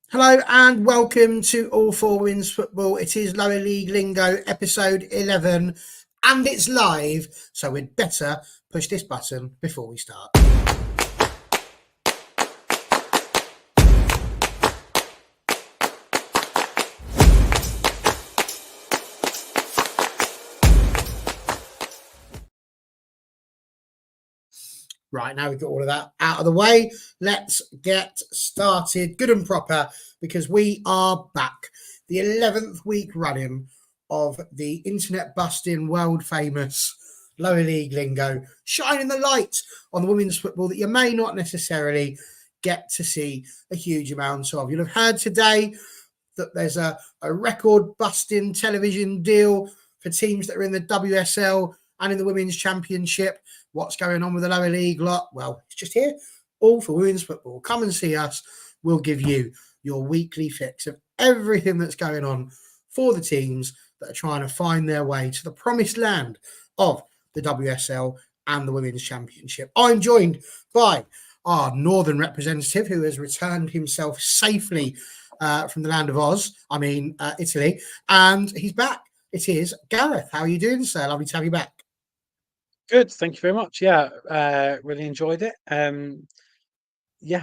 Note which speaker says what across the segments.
Speaker 1: Hello and welcome to All Four Wins Football. It is Lower League Lingo, episode 11, and it's live, so we'd better push this button before we start. Right, now we've got all of that out of the way. Let's get started good and proper because we are back. The 11th week running of the internet busting, world famous Lower League Lingo, shining the light on the women's football that you may not necessarily get to see a huge amount of. You'll have heard today that there's a record busting television deal for teams that are in the WSL and in the Women's Championship. What's going on with the lower league lot? Well, it's just here, all for women's football. Come and see us. We'll give you your weekly fix of everything that's going on for the teams that are trying to find their way to the promised land of the WSL and the Women's Championship. I'm joined by our northern representative who has returned himself safely from the land of Oz, Italy, and he's back. It is Gareth. How are you doing, sir? Lovely to have you back.
Speaker 2: Good, thank you very much. Yeah, really enjoyed it.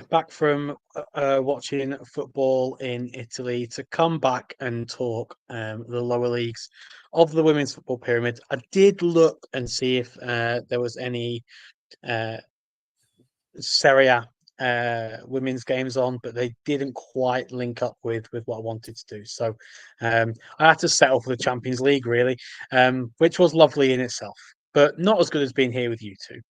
Speaker 2: Back from watching football in Italy to come back and talk the lower leagues of the women's football pyramid. I did look and see if there was any Serie A women's games on, but they didn't quite link up with what I wanted to do. So I had to settle for the Champions League, really, which was lovely in itself, but not as good as being here with you two.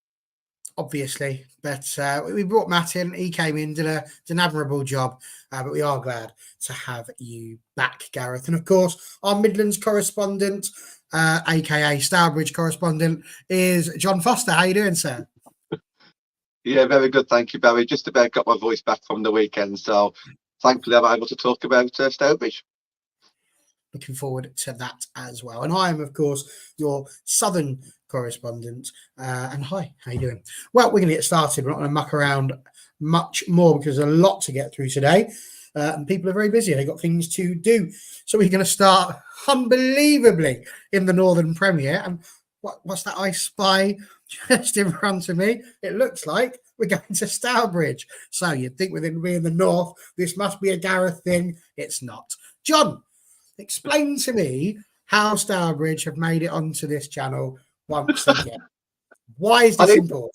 Speaker 1: Obviously, but we brought Matt in. He came in, did an admirable job, but we are glad to have you back, Gareth. And of course, our Midlands correspondent, aka Stourbridge correspondent, is John Foster. How you doing, sir?
Speaker 3: Yeah, very good. Thank you, Barry. Just about got my voice back from the weekend, so thankfully I'm able to talk about Stourbridge.
Speaker 1: Looking forward to that as well. And I am, of course, your southern correspondent. And hi, how you doing? Well, we're going to get started. We're not going to muck around much more because there's a lot to get through today. And people are very busy. They've got things to do. So we're going to start unbelievably in the Northern Premier. And what's that I spy just in front of me? It looks like we're going to Stourbridge. So you'd think with it being the north, this must be a Gareth thing. It's not. John, explain to me how Stourbridge have made it onto this channel once again. Why is this important?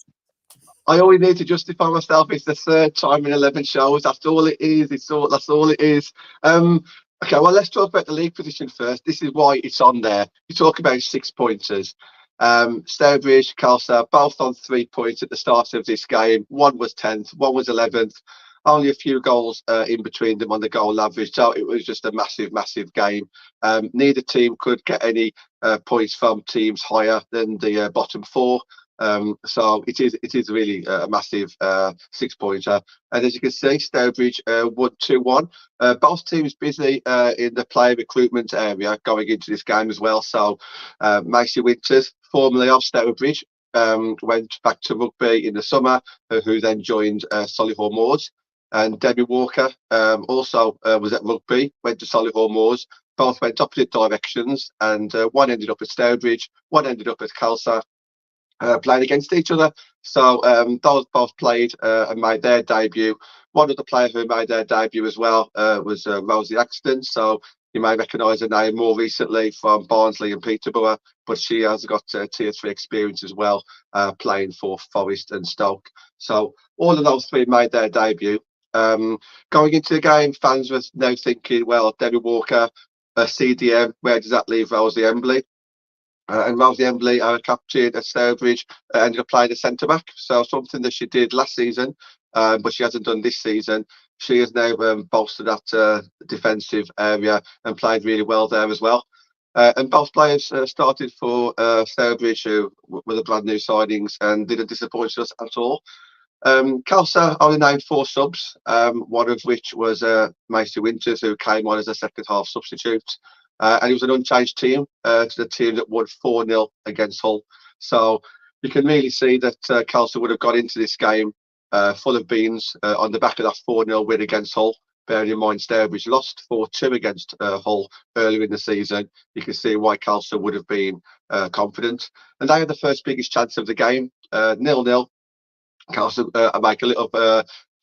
Speaker 3: I only need to justify myself. It's the third time in 11 shows. That's all it is. That's all it is. Okay, well, let's talk about the league position first. This is why it's on there. You talk about 6 pointers. Stourbridge, Calcer, both on 3 points at the start of this game. One was 10th, one was 11th. Only a few goals in between them on the goal average. So it was just a massive, massive game. Neither team could get any points from teams higher than the bottom 4. So it is really a massive 6-pointer. And as you can see, Stourbridge won 2-1. Both teams busy in the player recruitment area going into this game as well. So Macy Winters, formerly of Stourbridge, went back to rugby in the summer, who then joined Solihull Moors. And Debbie Walker also was at rugby, went to Solihull Moors. Both went opposite directions, and one ended up at Stourbridge, one ended up at Calcer, playing against each other. So those both played and made their debut. One of the players who made their debut as well was Rosie Axton. So you may recognise her name more recently from Barnsley and Peterborough, but she has got tier 3 experience as well, playing for Forest and Stoke. So all of those 3 made their debut. Going into the game, fans were now thinking, well, Debbie Walker, CDM, where does that leave Rosie Embley? And Rosie Embley, our captain at Stourbridge, ended up playing a centre-back. So something that she did last season, but she hasn't done this season. She has now bolstered that defensive area and played really well there as well. And both players started for Stourbridge, who were the brand new signings, and didn't disappoint us at all. Calcer only named 4 subs, one of which was Macy Winters, who came on as a second half substitute. And it was an unchanged team to the team that won 4-0 against Hull. So you can really see that Calcer would have got into this game full of beans on the back of that 4-0 win against Hull. bearing in mind Stourbridge lost 4-2 against Hull earlier in the season. You can see why Calcer would have been confident. And they had the first biggest chance of the game, 0-0. Calcer make a little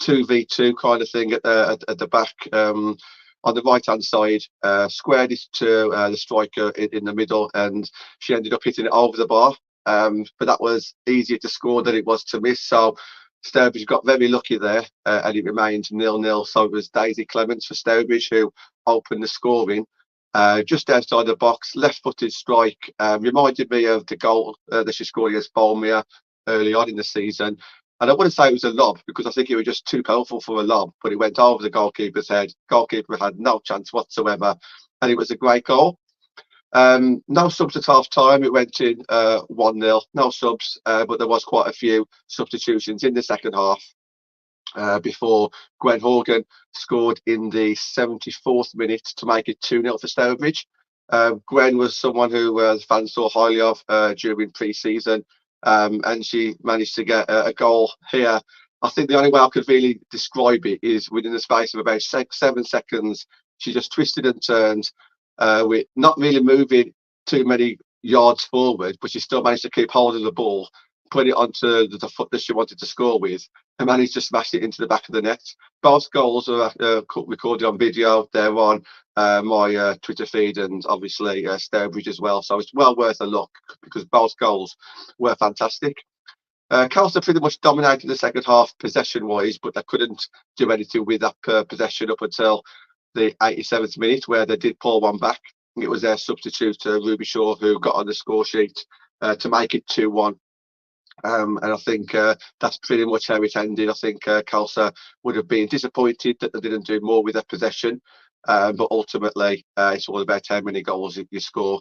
Speaker 3: 2v2 kind of thing at the back. On the right hand side, squared it to the striker in the middle, and she ended up hitting it over the bar. But that was easier to score than it was to miss. So Stourbridge got very lucky there, and it remained 0-0. So it was Daisy Clements for Stourbridge who opened the scoring. Just outside the box, left-footed strike, reminded me of the goal that she scored against Bolmere early on in the season. And I wouldn't say it was a lob because I think it was just too powerful for a lob, but it went over the goalkeeper's head. Goalkeeper had no chance whatsoever, and it was a great goal. No subs at half time. It went in 1-0. No subs, but there was quite a few substitutions in the second half before Gwen Horgan scored in the 74th minute to make it 2-0 for Stourbridge. Gwen was someone who the fans saw highly of during pre-season. And she managed to get a goal here. I think the only way I could really describe it is within the space of about 7 seconds, she just twisted and turned, with not really moving too many yards forward, but she still managed to keep hold of the ball, put it onto the foot that she wanted to score with, and managed to smash it into the back of the net. Both goals are recorded on video. They're on my Twitter feed, and obviously Stourbridge as well. So it's well worth a look because both goals were fantastic. Calcer pretty much dominated the second half possession-wise, but they couldn't do anything with that possession up until the 87th minute, where they did pull one back. It was their substitute, Ruby Shaw, who got on the score sheet to make it 2-1. And I think that's pretty much how it ended. I think Calcer would have been disappointed that they didn't do more with their possession, but ultimately it's all about how many goals you score.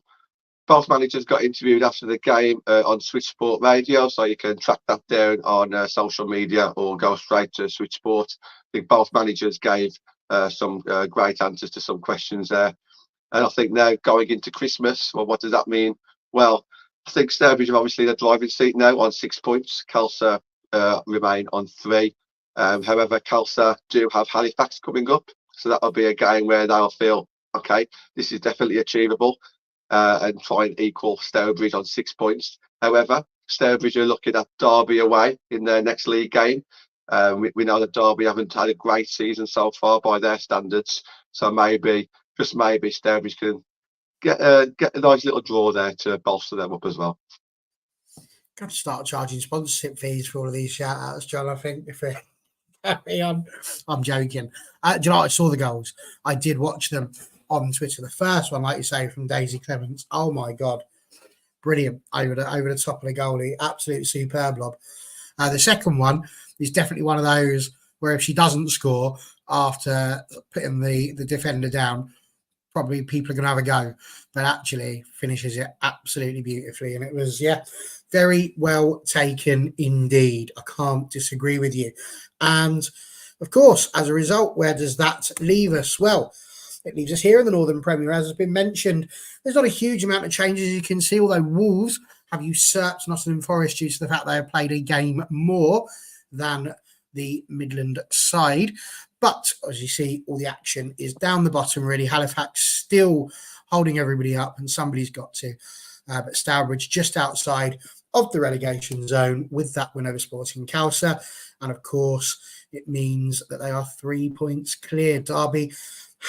Speaker 3: Both managers got interviewed after the game on Switch Sport Radio, so you can track that down on social media or go straight to Switch Sport. I think both managers gave some great answers to some questions there. And I think now going into Christmas, well, what does that mean? Well, I think Stourbridge are obviously the driving seat now on 6 points. Calcer remain on 3. However, Calcer do have Halifax coming up, so that'll be a game where they'll feel, okay, this is definitely achievable, and try and equal Stourbridge on 6 points. However, Stourbridge are looking at Derby away in their next league game. We know that Derby haven't had a great season so far by their standards, so maybe, just maybe, Stourbridge can get a nice little draw there to bolster them up as well.
Speaker 1: Got to start charging sponsorship fees for all of these shout outs, John. I think if we carry on, I'm joking. Do you know what? I saw the goals. I did watch them on Twitter. The first one, like you say, from Daisy Clements. Oh my God. Brilliant. Over the top of the goalie. Absolutely superb lob. The second one is definitely one of those where if she doesn't score after putting the defender down, probably people are going to have a go, but actually finishes it absolutely beautifully. And it was, very well taken indeed. I can't disagree with you. And of course, as a result, where does that leave us? Well, it leaves us here in the Northern Premier. As has been mentioned, there's not a huge amount of changes you can see, although Wolves have usurped Nottingham Forest due to the fact they have played a game more than the Midland side. But as you see, all the action is down the bottom, really. Halifax still holding everybody up, and somebody's got to. But Stourbridge just outside of the relegation zone with that win over Sporting Calcer. And of course, it means that they are 3 points clear. Derby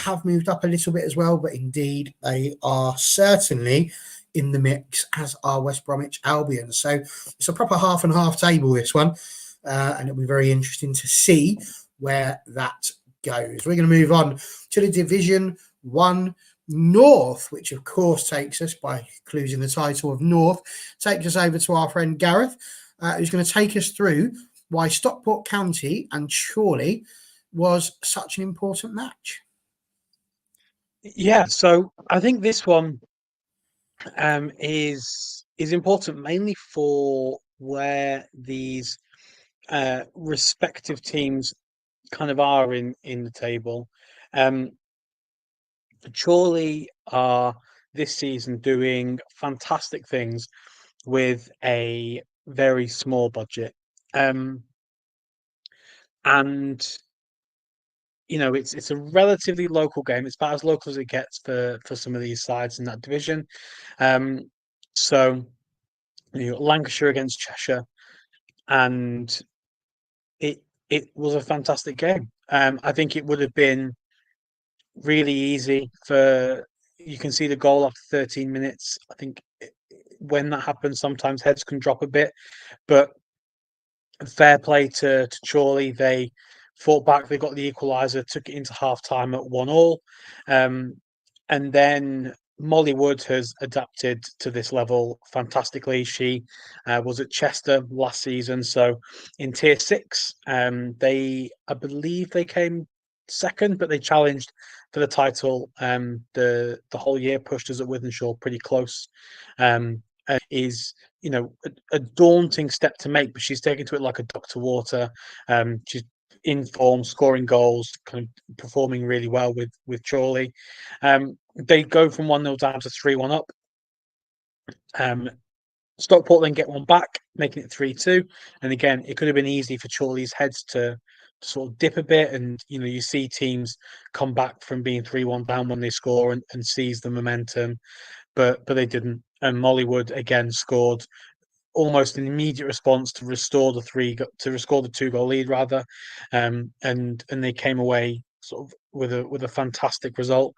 Speaker 1: have moved up a little bit as well, but indeed they are certainly in the mix, as are West Bromwich Albion. So it's a proper half and half table, this one. And it'll be very interesting to see where that goes. We're going to move on to the Division 1 North, which of course takes us, by including the title of North, takes us over to our friend Gareth, who's going to take us through why Stockport County and Chorley was such an important match.
Speaker 2: Yeah, so I think this one is important mainly for where these respective teams kind of are in the table. Chorley are this season doing fantastic things with a very small budget, and it's a relatively local game. It's about as local as it gets for some of these sides in that division. So Lancashire against Cheshire, and it was a fantastic game. I think it would have been really easy for. You can see the goal after 13 minutes. I think when that happens, sometimes heads can drop a bit, but fair play to Chorley. They fought back. They got the equaliser, took it into half time at 1-1. And then Molly Wood has adapted to this level fantastically. She was at Chester last season, so in Tier 6, I believe they came second, but they challenged for the title the whole year, pushed us at Wythenshawe pretty close. Is a daunting step to make, but she's taken to it like a duck to water. She's in form, scoring goals, kind of performing really well with Chorley. They go from 1-0 down to 3-1 up. Stockport then get one back, making it 3-2. And again, it could have been easy for Chorley's heads to sort of dip a bit. And, you see teams come back from being 3-1 down when they score and seize the momentum. But they didn't. And Mollywood again scored almost an immediate response to restore the 2-goal lead rather, and they came away sort of with a fantastic result.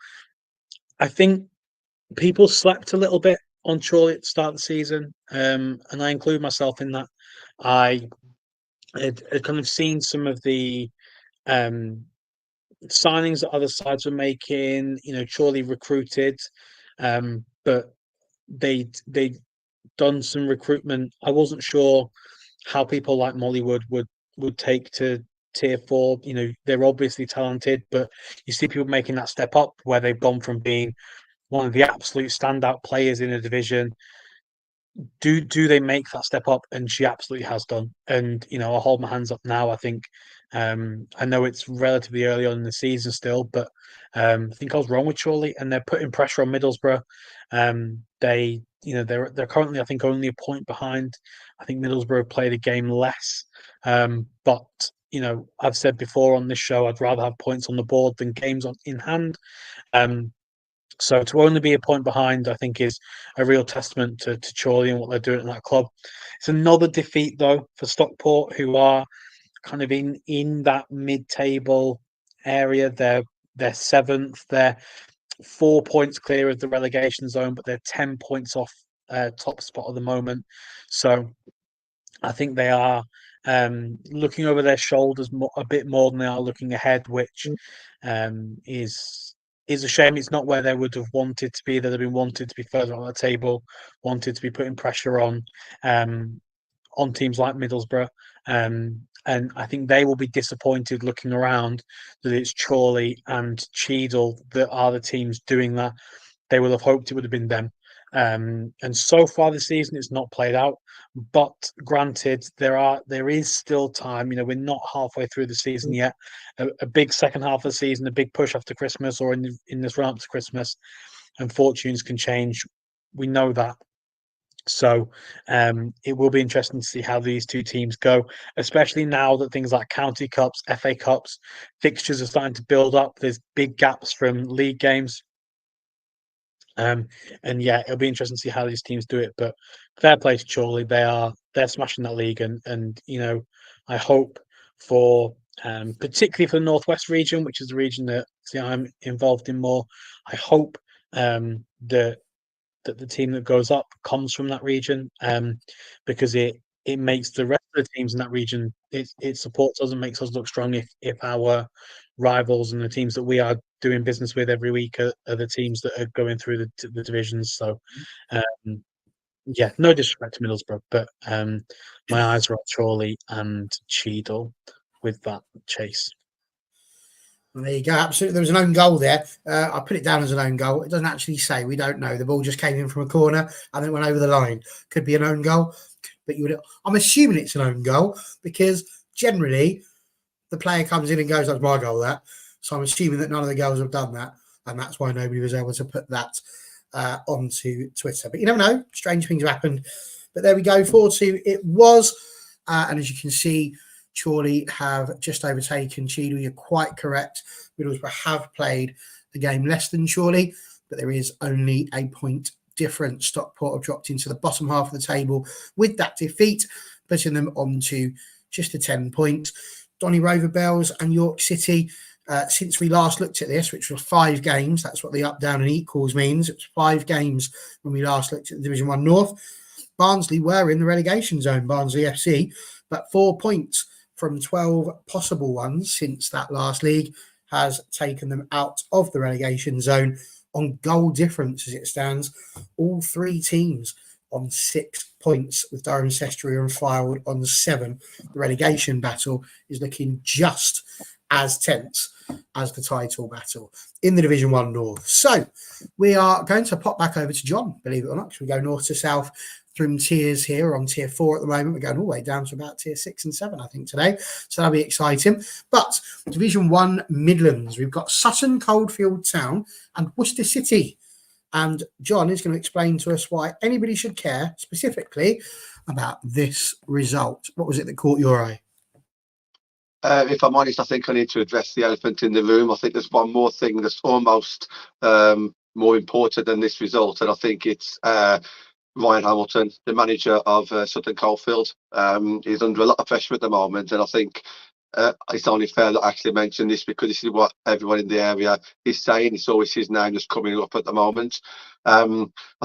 Speaker 2: I think people slept a little bit on Chorley at the start of the season, and I include myself in that. I had kind of seen some of the signings that other sides were making. Chorley recruited, but they'd done some recruitment. I wasn't sure how people like Mollywood would take to Tier 4. They're obviously talented, but you see people making that step up where they've gone from being one of the absolute standout players in a division. Do they make that step up? And she absolutely has done. And I'll hold my hands up now. I think I know it's relatively early on in the season still, but I think I was wrong with Chorley, and they're putting pressure on Middlesbrough. They're currently, I think, only a point behind. I think Middlesbrough played a game less, but I've said before on this show, I'd rather have points on the board than games in hand. So to only be a point behind, I think, is a real testament to Chorley and what they're doing at that club. It's another defeat, though, for Stockport, who are kind of in that mid-table area. They're seventh. They're 4 points clear of the relegation zone, but they're 10 points off top spot at the moment. So I think they are looking over their shoulders a bit more than they are looking ahead, which is a shame. It's not where they would have wanted to be. They'd have been wanted to be further on the table, wanted to be putting pressure on teams like Middlesbrough. And I think they will be disappointed looking around that it's Chorley and Cheadle that are the teams doing that. They would have hoped it would have been them. And so far this season, it's not played out. But granted, there is still time. We're not halfway through the season yet. A big second half of the season, a big push after Christmas, or in this run up to Christmas, and fortunes can change. We know that. So it will be interesting to see how these two teams go, especially now that things like County Cups, FA Cups, fixtures are starting to build up. There's big gaps from league games. And yeah, it'll be interesting to see how these teams do it. But fair play to Chorley. They're smashing that league, and I hope for particularly for the Northwest region, which is the region that I'm involved in more. I hope that the team that goes up comes from that region, because it makes the rest of the teams in that region, it supports us and makes us look strong if our rivals and the teams that we are doing business with every week are the teams that are going through the divisions. So yeah, no disrespect to Middlesbrough, but my eyes are on Chorley and Cheadle with that chase.
Speaker 1: There you go. Absolutely. There was an own goal there. I put it down as an own goal. It doesn't actually say. We don't know. The ball just came in from a corner and then went over the line. Could be an own goal. But I'm assuming it's an own goal because generally the player comes in and goes, that's my goal, that. So I'm assuming that none of the girls have done that. And that's why nobody was able to put that onto Twitter. But you never know. Strange things have happened. But there we go. 4-2 it was. And as you can see, Chorley have just overtaken Cheadle. You're quite correct. Middlesbrough have played a game less than Chorley, but there is only a point difference. Stockport have dropped into the bottom half of the table with that defeat, putting them on to just a 10 points. Donny Rover Bells and York City, since we last looked at this, which was 5 games, that's what the up, down and equals means. It was 5 games when we last looked at the Division 1 North. Barnsley were in the relegation zone, Barnsley FC, but 4 points from 12 possible ones since that last league has taken them out of the relegation zone. On goal difference as it stands, all 3 teams on 6 points, with Durham, Cestria and Firewood on 7. The relegation battle is looking just as tense as the title battle in the Division 1 North. So we are going to pop back over to John, believe it or not. We go north to south through tiers here. We're on tier 4 at the moment. We're going all the way down to about tier 6 and 7, I think, today. So that'll be exciting. But Division 1 Midlands, we've got Sutton, Coldfield Town and Worcester City. And John is going to explain to us why anybody should care specifically about this result. What was it that caught your eye?
Speaker 3: If I'm honest, I think I need to address the elephant in the room. I think there's one more thing that's almost more important than this result, and I think it's Ryan Hamilton, the manager of Sutton Coldfield. He's under a lot of pressure at the moment, and I think it's only fair that I actually mention this because this is what everyone in the area is saying. It's always his name that's coming up at the moment. I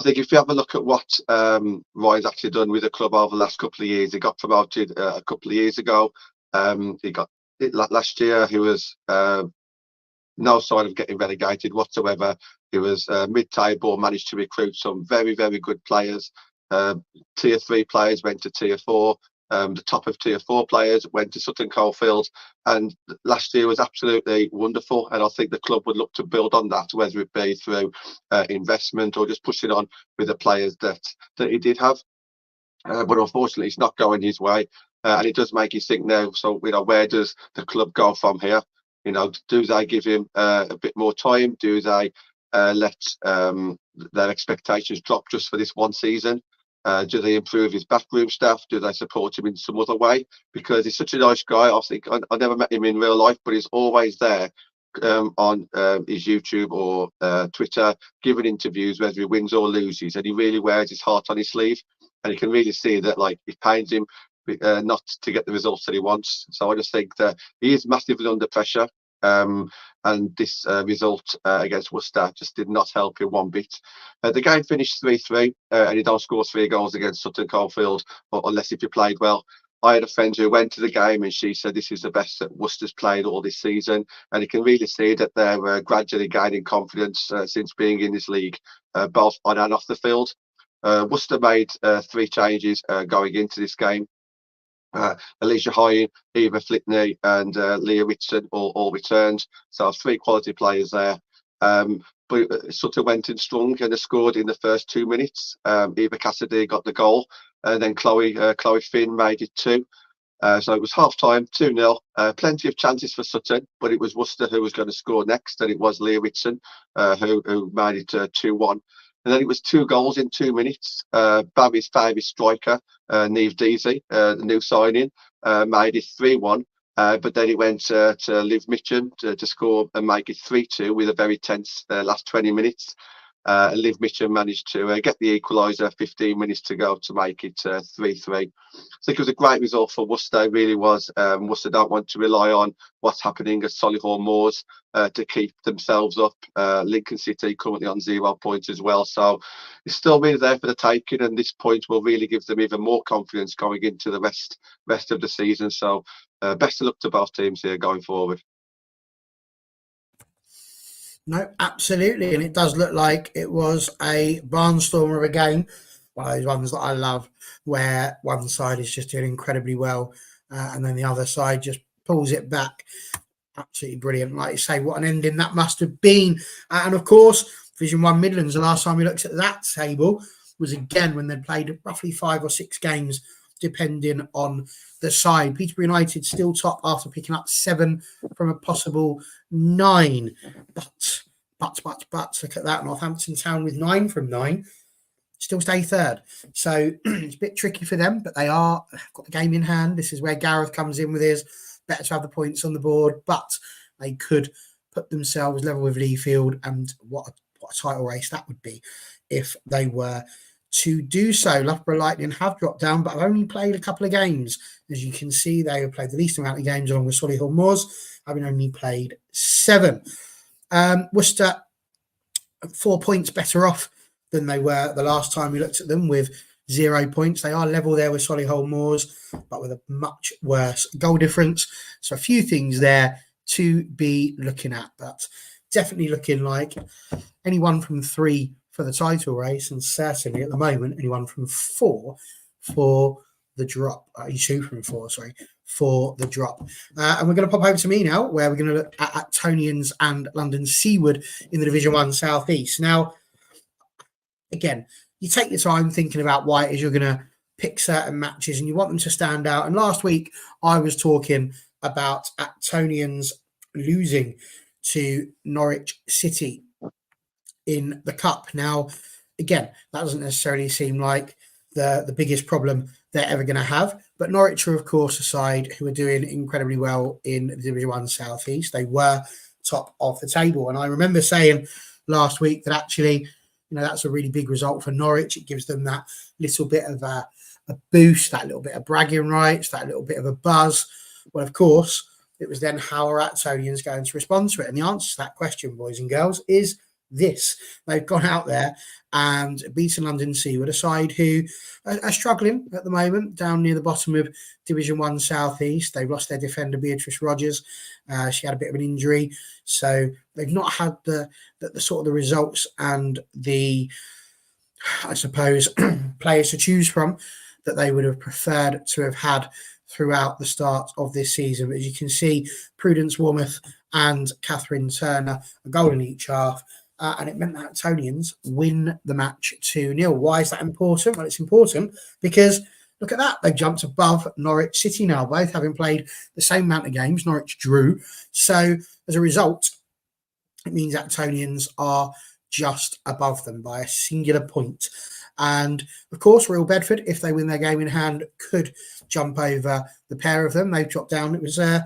Speaker 3: think if you have a look at what Ryan's actually done with the club over the last couple of years, he got promoted a couple of years ago. He got it last year. He was no sign of getting relegated whatsoever. He was mid-table, managed to recruit some very, very good players. Tier 3 players went to Tier 4. The top of Tier 4 players went to Sutton Coldfield, and last year was absolutely wonderful. And I think the club would look to build on that, whether it be through investment or just pushing on with the players that he did have. But unfortunately, it's not going his way, and it does make you think now. So, where does the club go from here? Do they give him a bit more time? Do they let their expectations drop just for this one season? Do they improve his backroom staff? Do they support him in some other way? Because he's such a nice guy. I think I never met him in real life, but he's always there on his YouTube or Twitter, giving interviews, whether he wins or loses, and he really wears his heart on his sleeve. And you can really see that, it pains him not to get the results that he wants. So I just think that he is massively under pressure. And this result against Worcester just did not help him one bit. The game finished 3-3, and you don't score 3 goals against Sutton Coldfield unless if you played well. I had a friend who went to the game, and she said this is the best that Worcester's played all this season, and you can really see that they're gradually gaining confidence since being in this league, both on and off the field. Worcester made 3 changes going into this game. Alicia Hine, Eva Flitney and Leah Whitson all returned. So 3 quality players there. But Sutton went in strong and they scored in the first 2 minutes. Eva Cassidy got the goal, and then Chloe Finn made it 2. So it was half time, 2-0. Plenty of chances for Sutton, but it was Worcester who was going to score next, and it was Leah Whitson who made it 2-1. And then it was 2 goals in 2 minutes. Barry's favourite striker, Niamh Deasy, the new signing, made it 3-1. But then it went to Liv Mitchum to score and make it 3-2 with a very tense last 20 minutes. Liv Mitchum managed to get the equaliser 15 minutes to go to make it 3-3. I think it was a great result for Worcester, it really was. Worcester don't want to rely on what's happening at Solihull Moors to keep themselves up. Lincoln City currently on 0 points as well. So it's still really there for the taking, and this point will really give them even more confidence going into the rest of the season. So best of luck to both teams here going forward.
Speaker 1: No, absolutely. And it does look like it was a barnstormer of a game. One of those ones that I love, where one side is just doing incredibly well and then the other side just pulls it back. Absolutely brilliant. Like you say, what an ending that must have been. And of course, Division 1 Midlands, the last time we looked at that table was again when they'd played roughly 5 or 6 games, depending on the side. Peterborough United still top after picking up 7 from a possible 9. But look at that. Northampton Town with 9 from 9. still stay third. So it's a bit tricky for them, but they are got the game in hand. This is where Gareth comes in with his better to have the points on the board, but they could put themselves level with Leafield, and what a title race that would be if they were to do so. Loughborough Lightning have dropped down, but have only played a couple of games. As you can see, they have played the least amount of games along with Solihull Moors, having only played 7. Worcester 4 points better off than they were the last time we looked at them, with 0 points. They are level there with Solihull Moors, but with a much worse goal difference. So a few things there to be looking at, but definitely looking like anyone from 3 for the title race, and certainly at the moment anyone from 4 for the drop. 2 from 4, sorry, for the drop. And we're going to pop over to me now, where we're going to look at Tonians and London Seaward in the Division 1 South East. Now, again, you take your time thinking about why it is you're going to pick certain matches and you want them to stand out. And last week I was talking about Actonians losing to Norwich City in the Cup. Now, again, that doesn't necessarily seem like the biggest problem they're ever going to have. But Norwich are, of course, a side who are doing incredibly well in the Division 1 South East. They were top of the table. And I remember saying last week that actually, that's a really big result for Norwich. It gives them that little bit of a boost, that little bit of bragging rights, that little bit of a buzz. Well, of course, it was then how are Actonians going to respond to it? And the answer to that question, boys and girls, is this. They've gone out there and beaten London Seaward, a side who are struggling at the moment down near the bottom of Division 1 South East. They've lost their defender, Beatrice Rogers. She had a bit of an injury. So they've not had the sort of the results and the, I suppose, players to choose from that they would have preferred to have had throughout the start of this season. But as you can see, Prudence Wormuth and Catherine Turner, a goal in each half. And it meant that Tonians win the match 2-0. Why is that important? Well, it's important because look at that. They've jumped above Norwich City now, both having played the same amount of games. Norwich drew. So as a result, it means that Tonians are just above them by a singular point. And of course, Royal Bedford, if they win their game in hand, could jump over the pair of them. They've dropped down. It was, I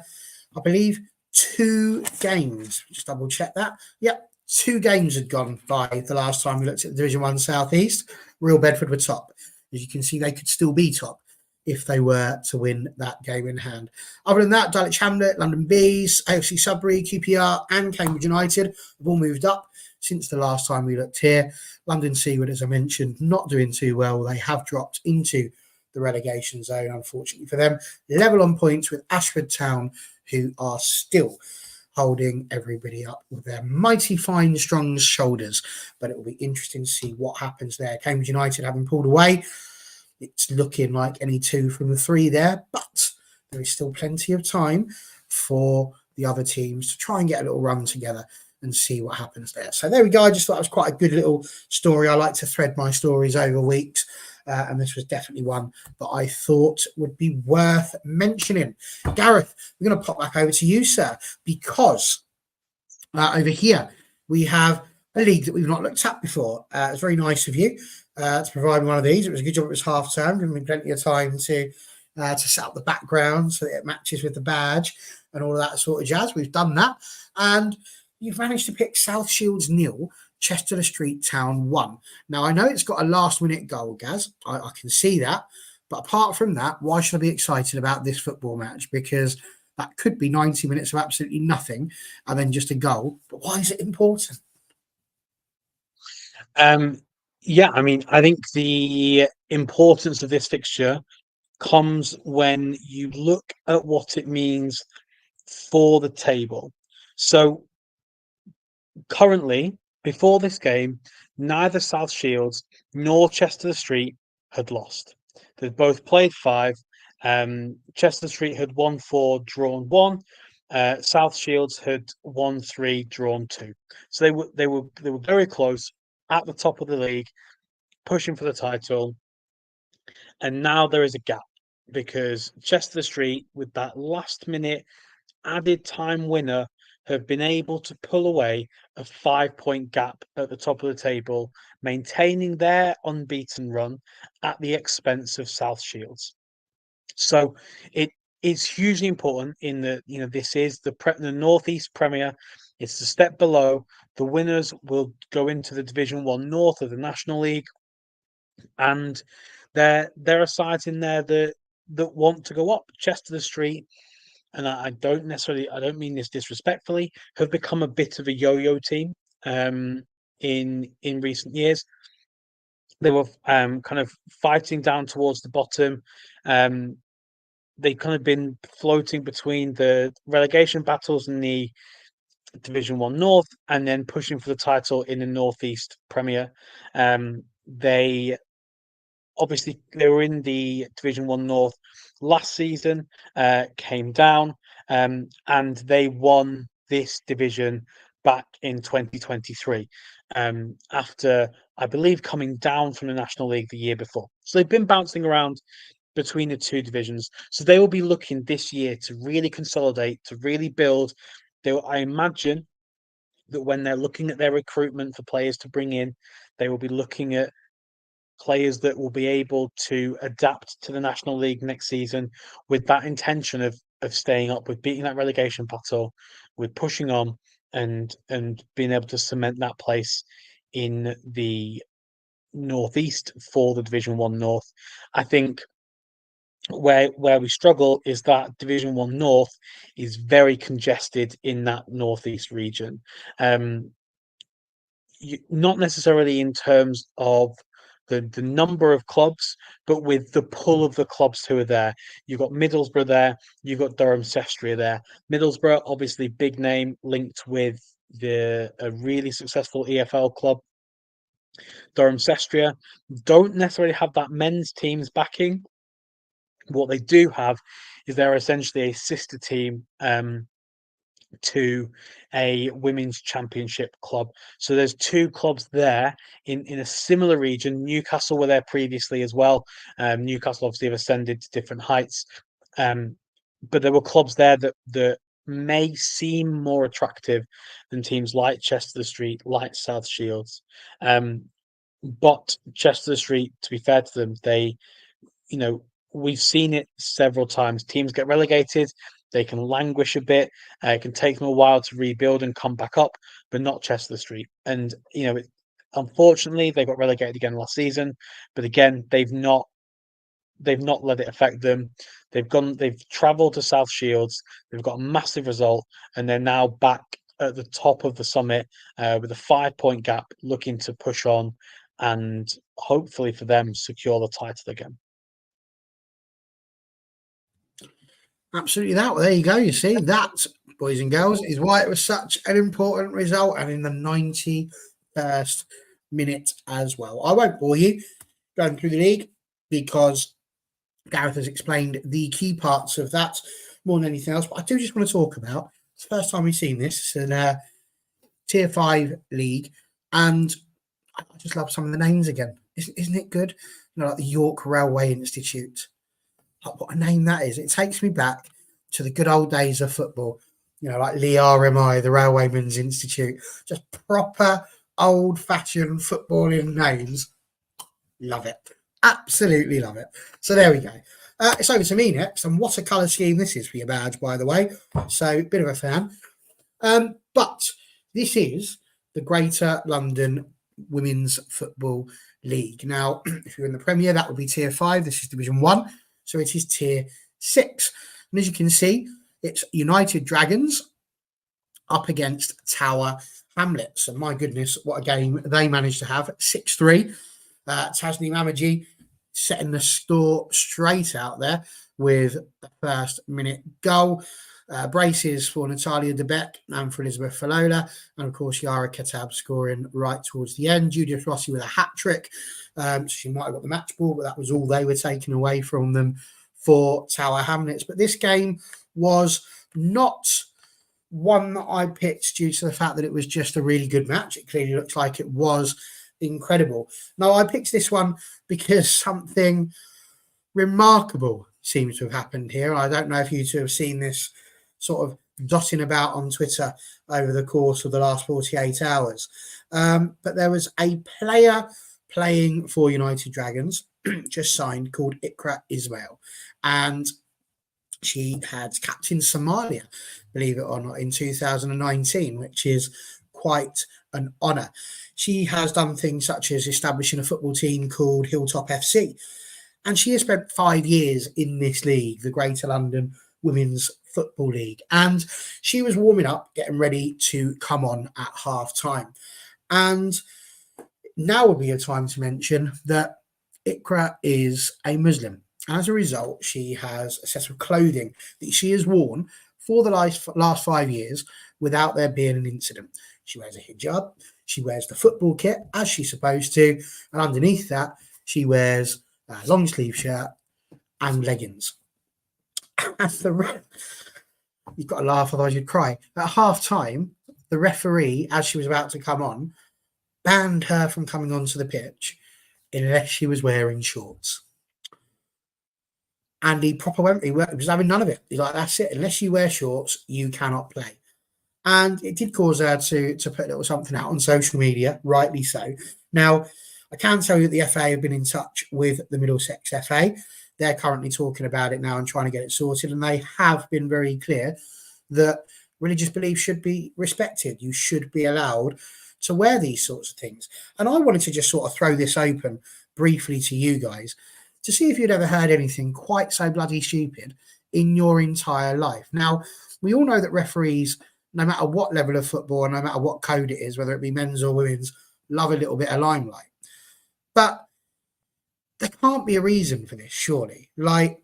Speaker 1: believe, 2 games. Just double check that. Yep. 2 games had gone by the last time we looked at the Division 1 South East. Real Bedford were top. As you can see, they could still be top if they were to win that game in hand. Other than that, Dulwich Hamlet, London Bees, AFC Sudbury, QPR and Cambridge United have all moved up since the last time we looked here. London Seaward, as I mentioned, not doing too well. They have dropped into the relegation zone, unfortunately for them. Level on points with Ashford Town, who are still holding everybody up with their mighty fine, strong shoulders. But it will be interesting to see what happens there. Cambridge United having pulled away. It's looking like any 2 from the 3 there, but there is still plenty of time for the other teams to try and get a little run together and see what happens there. So there we go. I just thought it was quite a good little story. I like to thread my stories over weeks. And this was definitely one that I thought would be worth mentioning. Gareth, we're going to pop back over to you, sir, because over here we have a league that we've not looked at before. It's very nice of you to provide me one of these. It was a good job it was half term, giving me plenty of time to set up the background so that it matches with the badge and all of that sort of jazz. We've done that. And you've managed to pick South Shields 0, Chester Street Town 1. Now, I know it's got a last-minute goal, Gaz. I can see that. But apart from that, why should I be excited about this football match? Because that could be 90 minutes of absolutely nothing and then just a goal. But why is it important?
Speaker 2: Yeah, I mean, I think the importance of this fixture comes when you look at what it means for the table. So currently, before this game, neither South Shields nor Chester Street had lost. They'd both played 5. Chester Street had won 4, drawn 1. South Shields had won 3, drawn 2. So they were very close at the top of the league, pushing for the title. And now there is a gap because Chester Street, with that last minute added time winner, have been able to pull away a 5-point gap at the top of the table, maintaining their unbeaten run at the expense of South Shields. So it is hugely important in that, this is the Northeast Premier. It's the step below. The winners will go into the Division 1 North of the National League, and there are sides in there that want to go up. Chester the Street, and I don't mean this disrespectfully, have become a bit of a yo-yo team in recent years. They were kind of fighting down towards the bottom. They've kind of been floating between the relegation battles in the Division 1 North and then pushing for the title in the Northeast Premier. They were in the Division 1 North last season, came down, and they won this division back in 2023 after, I believe, coming down from the National League the year before. So they've been bouncing around between the two divisions. So they will be looking this year to really consolidate, to really build. I imagine that when they're looking at their recruitment for players to bring in, they will be looking at players that will be able to adapt to the National League next season with that intention of staying up, with beating that relegation battle, with pushing on and being able to cement that place in the Northeast for the Division 1 North. I think where we struggle is that Division 1 North is very congested in that Northeast region. Not necessarily in terms of the number of clubs, but with the pull of the clubs who are there. You've got Middlesbrough there, you've got Durham Sestria there. Middlesbrough, obviously big name, linked with a really successful EFL club. Durham Sestria don't necessarily have that men's team's backing. What they do have is they're essentially a sister team to a women's championship club. So there's two clubs there in a similar region. Newcastle were there previously as well. Newcastle obviously have ascended to different heights. But there were clubs there that may seem more attractive than teams like Chester Street, like South Shields. But Chester Street, to be fair to them, we've seen it several times. Teams get relegated, they can languish a bit. It can take them a while to rebuild and come back up, but not Chester Street. And unfortunately, they got relegated again last season. But again, they've not let it affect them. They've travelled to South Shields. They've got a massive result, and they're now back at the top of the summit with a 5-point gap, looking to push on and hopefully for them secure the title again.
Speaker 1: Absolutely that. Well, there you go. You see, that, boys and girls, is why it was such an important result, and in the 91st minute as well. I won't bore you going through the league because Gareth has explained the key parts of that more than anything else. But I do just want to talk about, it's the first time we've seen this. It's in Tier 5 league, and I just love some of the names again. Isn't it good? Like the York Railway Institute. What a name that is. It takes me back to the good old days of football. Like Lee RMI, the Railwaymen's Institute. Just proper old-fashioned footballing names. Love it. Absolutely love it. So there we go. It's over to me next. And what a colour scheme this is for your badge, by the way. So, bit of a fan. But this is the Greater London Women's Football League. Now, if you're in the Premier, that would be Tier 5. This is Division 1. So it is Tier 6. And as you can see, it's United Dragons up against Tower Hamlets. And my goodness, what a game they managed to have. 6-3. Tasneem Amaji setting the score straight out there with the first minute goal. Braces for Natalia Debeck and for Elizabeth Falola. And of course, Yara Katab scoring right towards the end. Judith Rossi with a hat-trick. So she might have got the match ball, but that was all they were taking away from them for Tower Hamlets. But this game was not one that I picked due to the fact that it was just a really good match. It clearly looks like it was incredible. No, I picked this one because something remarkable seems to have happened here. I don't know if you two have seen this sort of dotting about on Twitter over the course of the last 48 hours. But there was a player playing for United Dragons just signed called Ikra Ismail, and she had captained Somalia, believe it or not, in 2019, which is quite an honour. She has done things such as establishing a football team called Hilltop FC, and she has spent 5 years in this league, the Greater London Women's Football League, and she was warming up, getting ready to come on at half time. And now would be a time to mention that Ikra is a Muslim. As a result, she has a set of clothing that she has worn for the last 5 years without there being an incident. She wears a hijab, she wears the football kit as she's supposed to, and underneath that, she wears a long sleeve shirt and leggings. You've got to laugh, otherwise you'd cry. At half time, the referee, as she was about to come on, banned her from coming onto the pitch unless she was wearing shorts. And he was having none of it. He's like, that's it. Unless you wear shorts, you cannot play. And it did cause her to put a little something out on social media, rightly so. Now, I can tell you that the FA have been in touch with the Middlesex FA. They're currently talking about it now and trying to get it sorted. And they have been very clear that religious beliefs should be respected. You should be allowed to wear these sorts of things. And I wanted to just sort of throw this open briefly to you guys to see if you'd ever heard anything quite so bloody stupid in your entire life. Now, we all know that referees, no matter what level of football, no matter what code it is, whether it be men's or women's, love a little bit of limelight. But there can't be a reason for this, surely. Like,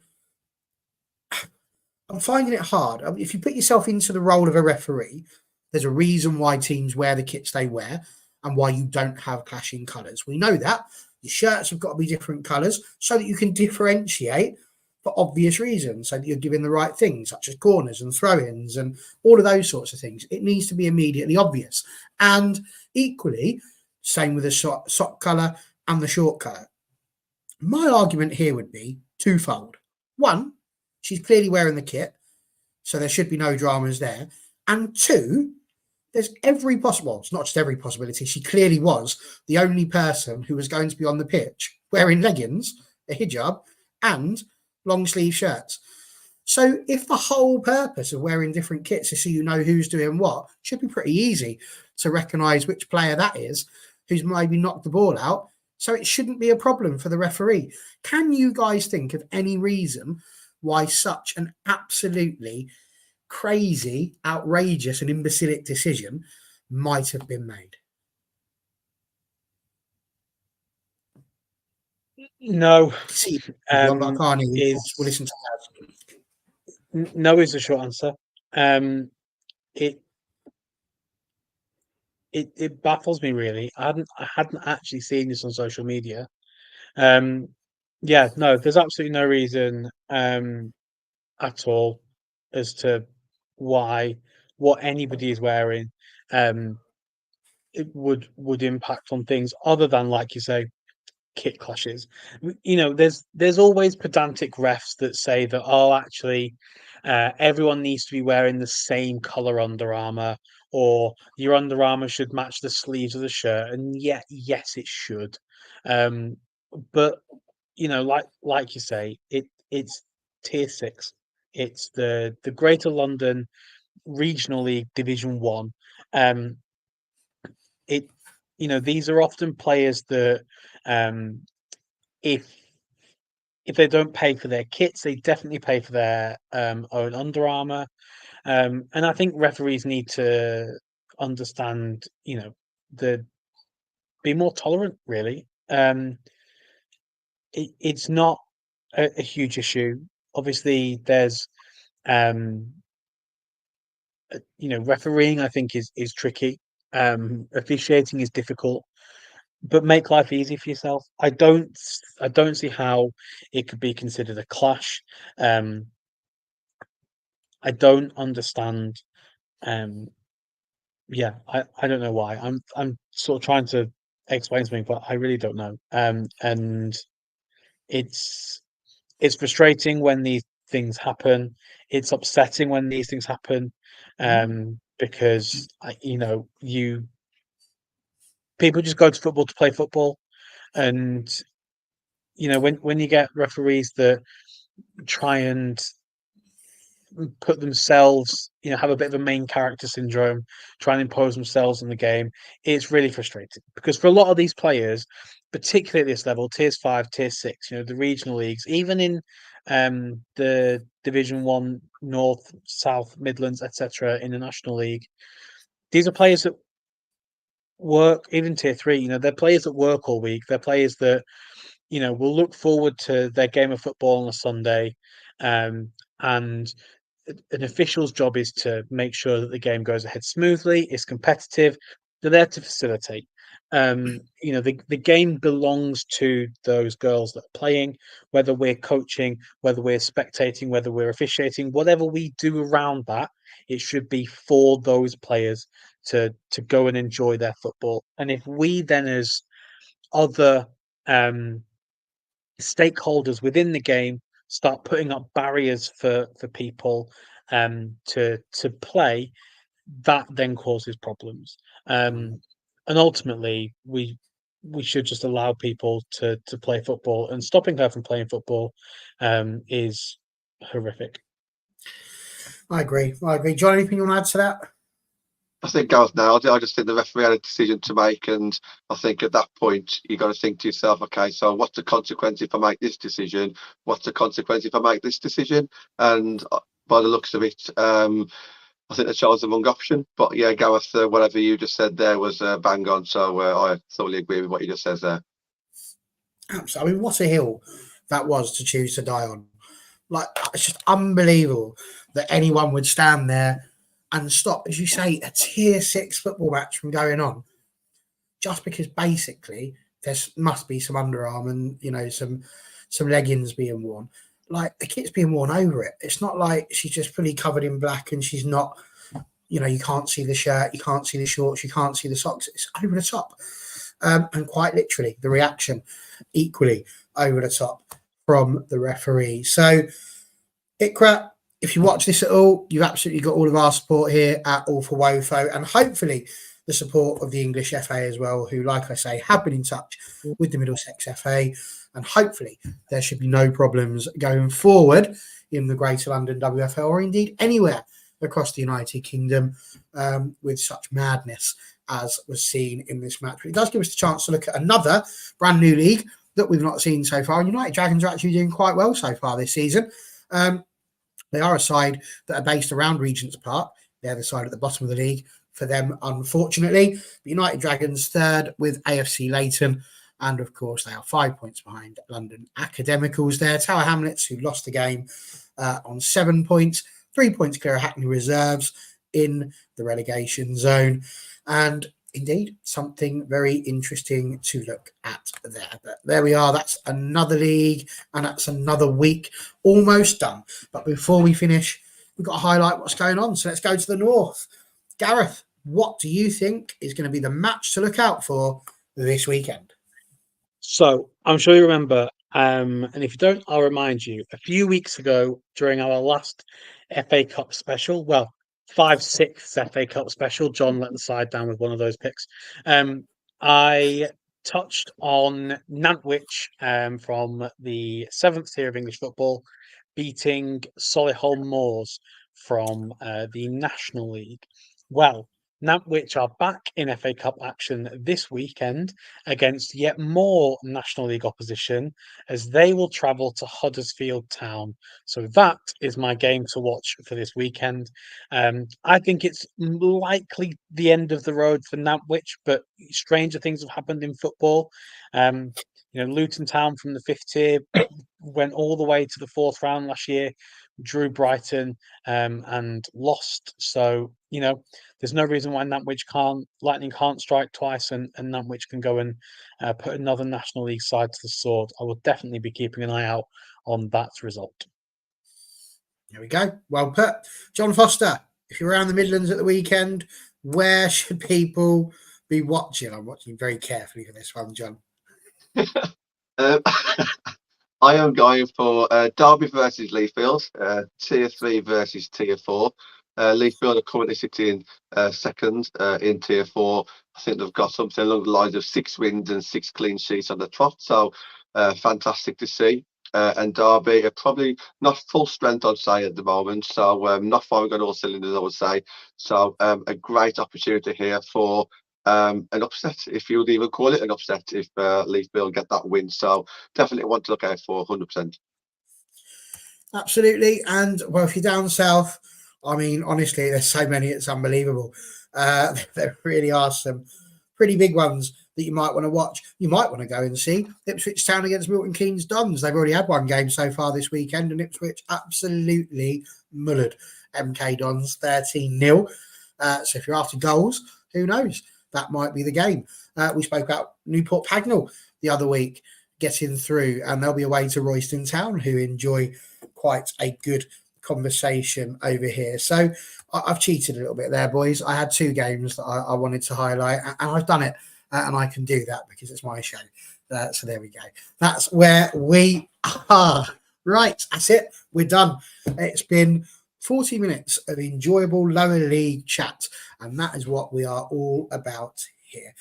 Speaker 1: I'm finding it hard. I mean, if you put yourself into the role of a referee, there's a reason why teams wear the kits they wear and why you don't have clashing colours. We know that. Your shirts have got to be different colours so that you can differentiate for obvious reasons, so that you're giving the right things, such as corners and throw-ins and all of those sorts of things. It needs to be immediately obvious. And equally, same with the sock colour and the short colour. My argument here would be twofold. One, she's clearly wearing the kit, so there should be no dramas there. And two, there's every possible, it's not just every possibility, she clearly was the only person who was going to be on the pitch wearing leggings, a hijab, and long sleeve shirts. So if the whole purpose of wearing different kits is so you know who's doing what, it should be pretty easy to recognise which player that is who's maybe knocked the ball out. So it shouldn't be a problem for the referee. Can you guys think of any reason why such an absolutely crazy, outrageous and imbecilic decision might have been made?
Speaker 2: No.
Speaker 1: We'll listen to that.
Speaker 2: No is the short answer. It baffles me, really. I hadn't actually seen this on social media. Yeah, no, there's absolutely no reason at all as to why what anybody is wearing it would impact on things other than, like you say, kit clashes. You know, there's always pedantic refs that say that, oh, actually, everyone needs to be wearing the same color Under Armour, or your Under Armour should match the sleeves of the shirt. And yes, it should. But you know, like you say, it's tier 6. It's the Greater London Regional League Division 1. You know, these are often players that if they don't pay for their kits, they definitely pay for their own Under Armour. And I think referees need to understand, you know, be more tolerant, really. It's not a huge issue. Obviously, there's you know, refereeing, I think, is tricky. Officiating is difficult, but make life easy for yourself. I don't see how it could be considered a clash. I don't understand. Yeah, I don't know why. I'm sort of trying to explain something, but I really don't know. And it's frustrating when these things happen. It's upsetting when these things happen, because people just go to football to play football, and when you get referees that try and put themselves, have a bit of a main character syndrome, try and impose themselves on the game, it's really frustrating because for a lot of these players, particularly at this level, tiers 5, tier 6, the regional leagues, even in the Division 1 North, South, Midlands, etc., in the National League, these are players that work, even tier 3, they're players that work all week. They're players that will look forward to their game of football on a Sunday, and an official's job is to make sure that the game goes ahead smoothly. It's competitive. They're there to facilitate. The game belongs to those girls that are playing, whether we're coaching, whether we're spectating, whether we're officiating, whatever we do around that, it should be for those players to go and enjoy their football. And if we then, as other stakeholders within the game, start putting up barriers for people to play, that then causes problems. And ultimately, we should just allow people to play football, and stopping her from playing football is horrific.
Speaker 1: I agree. John, anything you want to add to that?
Speaker 3: I think Gareth nailed it. I just think the referee had a decision to make, and I think at that point you got to think to yourself, okay, so what's the consequence if I make this decision? What's the consequence if I make this decision? And by the looks of it, I think they chose the wrong option. But yeah, Gareth, whatever you just said there was bang on. So I totally agree with what you just said there.
Speaker 1: Absolutely. I mean, what a hill that was to choose to die on. Like, it's just unbelievable that anyone would stand there and stop, as you say, a tier 6 football match from going on, just because basically there must be some underarm and some leggings being worn. Like, the kit's being worn over it. It's not like she's just fully covered in black and she's not. You can't see the shirt, you can't see the shorts, you can't see the socks. It's over the top, and quite literally the reaction equally over the top from the referee. So, Ikra, if you watch this at all, you've absolutely got all of our support here at All for Wofo, and hopefully the support of the English FA as well, who, like I say, have been in touch with the Middlesex FA, and hopefully there should be no problems going forward in the Greater London WFL, or indeed anywhere across the United Kingdom, with such madness as was seen in this match. But it does give us the chance to look at another brand new league that we've not seen so far, and United Dragons are actually doing quite well so far this season. They are a side that are based around Regent's Park. They're the side at the bottom of the league for them, unfortunately. But United Dragons third with AFC Leighton. And, of course, they are 5 points behind London Academicals there. Tower Hamlets, who lost the game on 7 points. 3 points clear of Hackney Reserves in the relegation zone. And indeed, something very interesting to look at there. But there we are. That's another league, and that's another week almost done. But before we finish, we've got to highlight what's going on. So let's go to the north. Gareth, what do you think is going to be the match to look out for this weekend?
Speaker 2: So I'm sure you remember, and if you don't, I'll remind you, a few weeks ago during our last FA Cup special, well, 5/6 FA Cup special, John let the side down with one of those picks. I touched on Nantwich from the 7th tier of English football, beating Solihull Moors from the National League. Well, Nantwich are back in FA Cup action this weekend against yet more National League opposition, as they will travel to Huddersfield Town. So that is my game to watch for this weekend. I think it's likely the end of the road for Nantwich, but stranger things have happened in football. Luton Town from the 5th tier went all the way to the 4th round last year, drew Brighton and lost. So, there's no reason why Lightning can't strike twice, and Nantwich can go and put another National League side to the sword. I will definitely be keeping an eye out on that result.
Speaker 1: There we go. Well put. John Foster, if you're around the Midlands at the weekend, where should people be watching? I'm watching very carefully for this one, John.
Speaker 3: I am going for Derby versus Leafield, Tier 3 versus Tier 4. Leafield are currently sitting second in Tier 4. I think they've got something along the lines of 6 wins and 6 clean sheets on the trot. So fantastic to see. And Derby are probably not full strength, I'd say, at the moment. So not firing on all cylinders, I would say. So a great opportunity here for an upset, if you would even call it an upset, if Leafield get that win. So definitely want to look out for 100%.
Speaker 1: Absolutely. And well, if you're down south, I mean, honestly, there's so many, it's unbelievable. There really are some pretty big ones that you might want to watch. You might want to go and see Ipswich Town against Milton Keynes Dons. They've already had one game so far this weekend, and Ipswich absolutely mullered MK Dons 13-0. So if you're after goals, who knows? That might be the game. We spoke about Newport Pagnell the other week getting through, and they'll be away to Royston Town, who enjoy quite a good conversation over here. So I've cheated a little bit there, boys. I had 2 games that I wanted to highlight, and I've done it, and I can do that because it's my show. So there we go. That's where we are. Right, that's it. We're done. It's been 40 minutes of enjoyable lower league chat, and that is what we are all about here.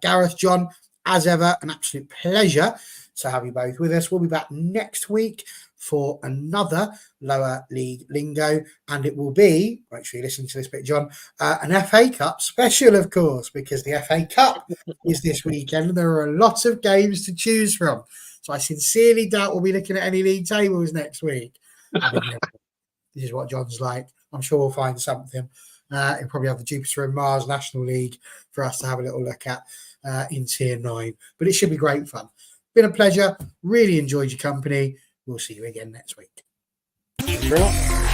Speaker 1: Gareth, John, as ever, an absolute pleasure to have you both with us. We'll be back next week for another lower league lingo, and it will be, make sure you listen to this bit, John, an FA Cup special, of course, because the FA Cup is this weekend and there are a lot of games to choose from. So I sincerely doubt we'll be looking at any league tables next week. This is what John's like. I'm sure we'll find something. He'll probably have the Jupiter and Mars National League for us to have a little look at in Tier 9. But it should be great fun. Been a pleasure. Really enjoyed your company. We'll see you again next week.
Speaker 2: Thank you very much.